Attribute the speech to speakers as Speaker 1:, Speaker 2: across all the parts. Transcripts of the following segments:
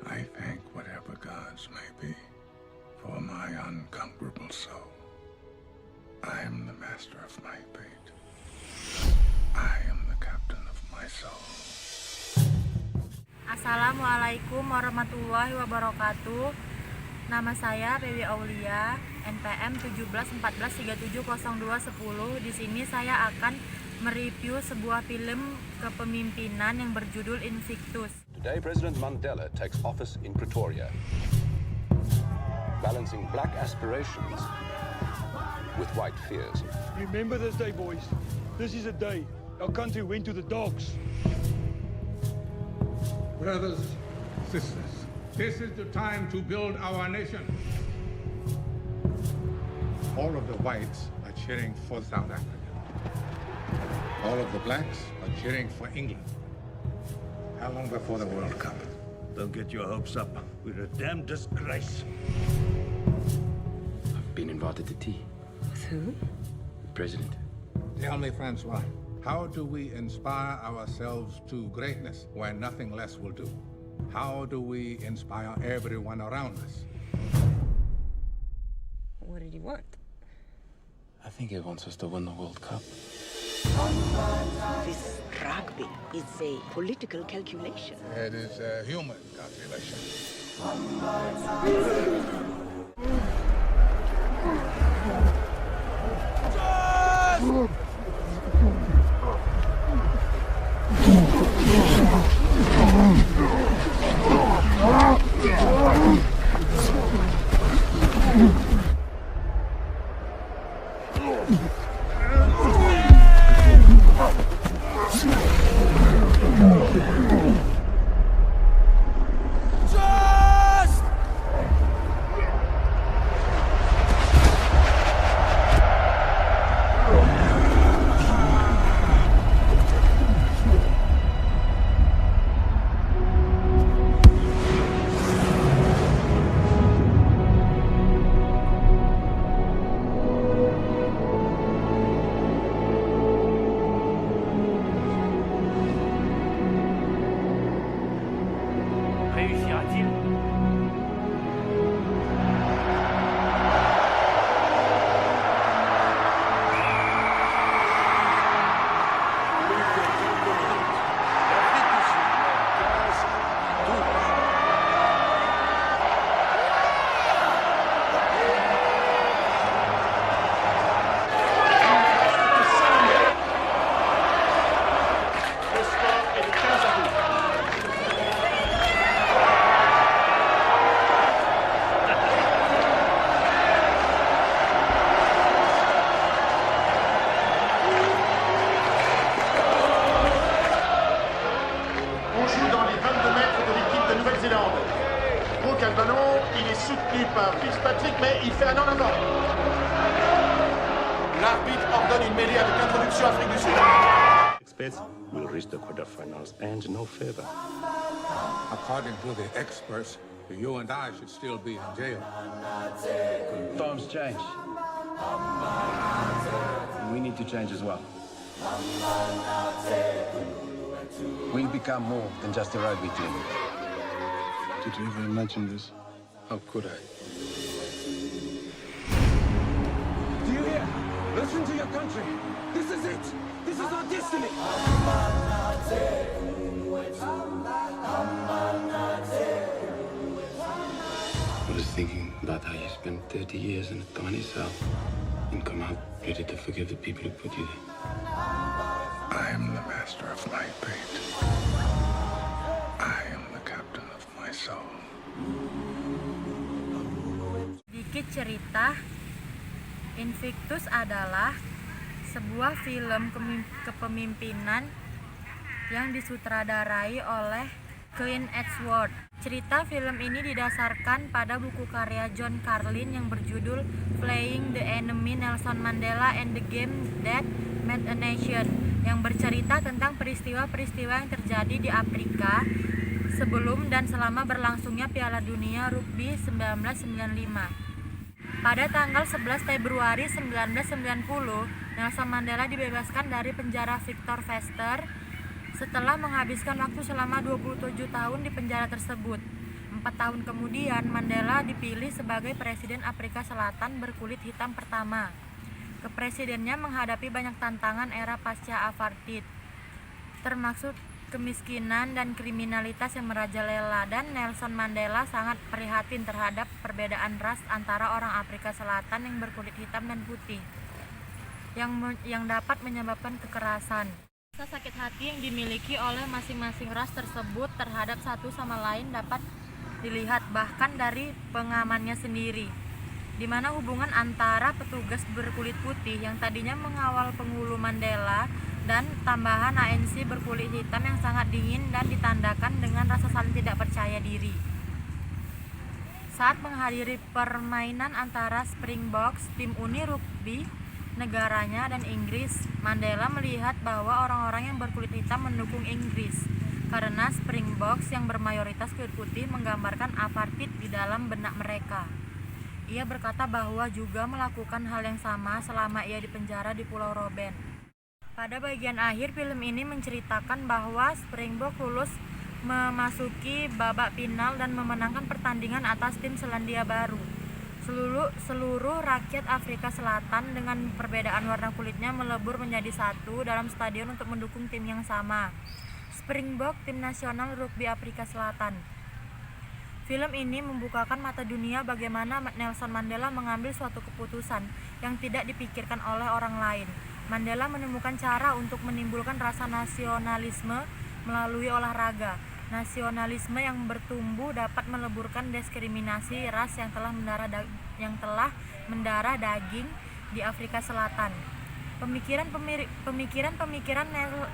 Speaker 1: I thank whatever gods may be for my unconquerable soul. I am the master of my fate. I am the captain of my soul.
Speaker 2: Assalamualaikum warahmatullahi wabarakatuh. Nama saya Dewi Aulia, NPM 1714370210. Di sini saya akan mereview sebuah film kepemimpinan yang berjudul Invictus.
Speaker 3: Today, President Mandela takes office in Pretoria, balancing black aspirations with white fears.
Speaker 4: Remember this day, boys. This is a day our country went to the dogs.
Speaker 1: Brothers, sisters, this is the time to build our nation. All of the whites are cheering for South Africa. All of the blacks are cheering for England. How long before the World Cup?
Speaker 4: Don't get your hopes up. We're a damn disgrace.
Speaker 5: I've been invited to tea.
Speaker 6: With who?
Speaker 5: The president.
Speaker 1: Tell me, Francois, how do we inspire ourselves to greatness when nothing less will do? How do we inspire everyone around us?
Speaker 6: What did he want?
Speaker 5: I think he wants us to win the World Cup.
Speaker 7: This rugby is a political calculation.
Speaker 1: It is a human calculation.
Speaker 4: Réussira-t-il?
Speaker 8: On joue dans les 22 mètres de l'équipe de Nouvelle-Zélande. Brooke a le ballon, il est soutenu par Fitzpatrick, mais il fait un en avant. L'arbitre ordonne une mêlée avec introduction Afrique du Sud.
Speaker 3: Experts will reach the quarterfinals and no further.
Speaker 1: According to the experts, you and I should still be in jail.
Speaker 5: Times change. We need to change as well. We'll become more than just a rugby team.
Speaker 1: Did you ever imagine this? How could I?
Speaker 4: Do you hear? Listen to your country. This is it. This is our destiny.
Speaker 5: I was thinking about how you spent 30 years in a tiny cell and come out ready to forgive the people who put you there.
Speaker 1: I am the master of my fate. I am the captain of my soul.
Speaker 2: Sedikit cerita, Invictus adalah sebuah film kepemimpinan yang disutradarai oleh Clint Eastwood. Cerita film ini didasarkan pada buku karya John Carlin yang berjudul Playing the Enemy, Nelson Mandela and the Game That Made a Nation, yang bercerita tentang peristiwa-peristiwa yang terjadi di Afrika sebelum dan selama berlangsungnya Piala Dunia Rugby 1995. Pada tanggal 11 Februari 1990, Nelson Mandela dibebaskan dari penjara Victor Verster setelah menghabiskan waktu selama 27 tahun di penjara tersebut. 4 tahun kemudian, Mandela dipilih sebagai Presiden Afrika Selatan berkulit hitam pertama. Kepresidennya menghadapi banyak tantangan era pasca apartheid, termasuk kemiskinan dan kriminalitas yang merajalela, dan Nelson Mandela sangat prihatin terhadap perbedaan ras antara orang Afrika Selatan yang berkulit hitam dan putih yang dapat menyebabkan kekerasan. Rasa sakit hati yang dimiliki oleh masing-masing ras tersebut terhadap satu sama lain dapat dilihat bahkan dari pengamannya sendiri, di mana hubungan antara petugas berkulit putih yang tadinya mengawal penghulu Mandela dan tambahan ANC berkulit hitam yang sangat dingin dan ditandakan dengan rasa saling tidak percaya diri. Saat menghadiri permainan antara Springboks, tim Uni Rugby negaranya, dan Inggris, Mandela melihat bahwa orang-orang yang berkulit hitam mendukung Inggris karena Springboks yang bermayoritas kulit putih menggambarkan apartheid di dalam benak mereka. Ia berkata bahwa juga melakukan hal yang sama selama ia dipenjara di Pulau Robben. Pada bagian akhir film ini menceritakan bahwa Springbok lulus memasuki babak final dan memenangkan pertandingan atas tim Selandia Baru. Seluruh rakyat Afrika Selatan dengan perbedaan warna kulitnya melebur menjadi satu dalam stadion untuk mendukung tim yang sama, Springbok, tim nasional rugby Afrika Selatan. Film ini membukakan mata dunia bagaimana Nelson Mandela mengambil suatu keputusan yang tidak dipikirkan oleh orang lain. Mandela menemukan cara untuk menimbulkan rasa nasionalisme melalui olahraga. Nasionalisme yang bertumbuh dapat meleburkan diskriminasi ras yang telah mendarah daging di Afrika Selatan. Pemikiran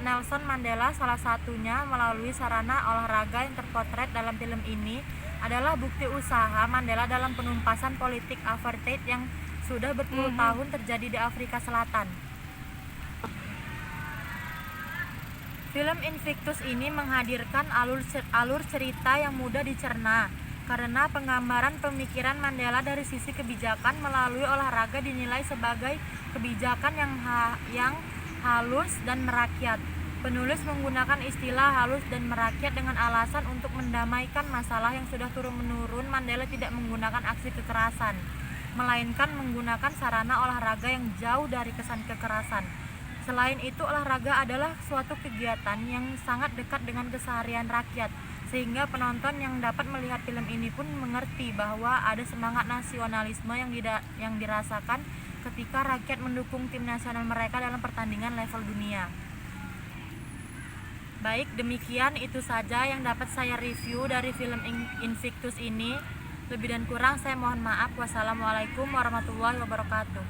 Speaker 2: Nelson Mandela, salah satunya melalui sarana olahraga yang terpotret dalam film ini, adalah bukti usaha Mandela dalam penumpasan politik apartheid yang sudah berpuluh tahun terjadi di Afrika Selatan. Film Invictus ini menghadirkan alur cerita yang mudah dicerna karena penggambaran pemikiran Mandela dari sisi kebijakan melalui olahraga dinilai sebagai kebijakan yang halus dan merakyat. Penulis menggunakan istilah halus dan merakyat dengan alasan untuk mendamaikan masalah yang sudah turun-menurun. Mandela tidak menggunakan aksi kekerasan, melainkan menggunakan sarana olahraga yang jauh dari kesan kekerasan. Selain itu, olahraga adalah suatu kegiatan yang sangat dekat dengan keseharian rakyat, sehingga penonton yang dapat melihat film ini pun mengerti bahwa ada semangat nasionalisme yang dirasakan ketika rakyat mendukung tim nasional mereka dalam pertandingan level dunia. Baik, demikian itu saja yang dapat saya review dari film Invictus ini. Lebih dan kurang saya mohon maaf. Wassalamualaikum warahmatullahi wabarakatuh.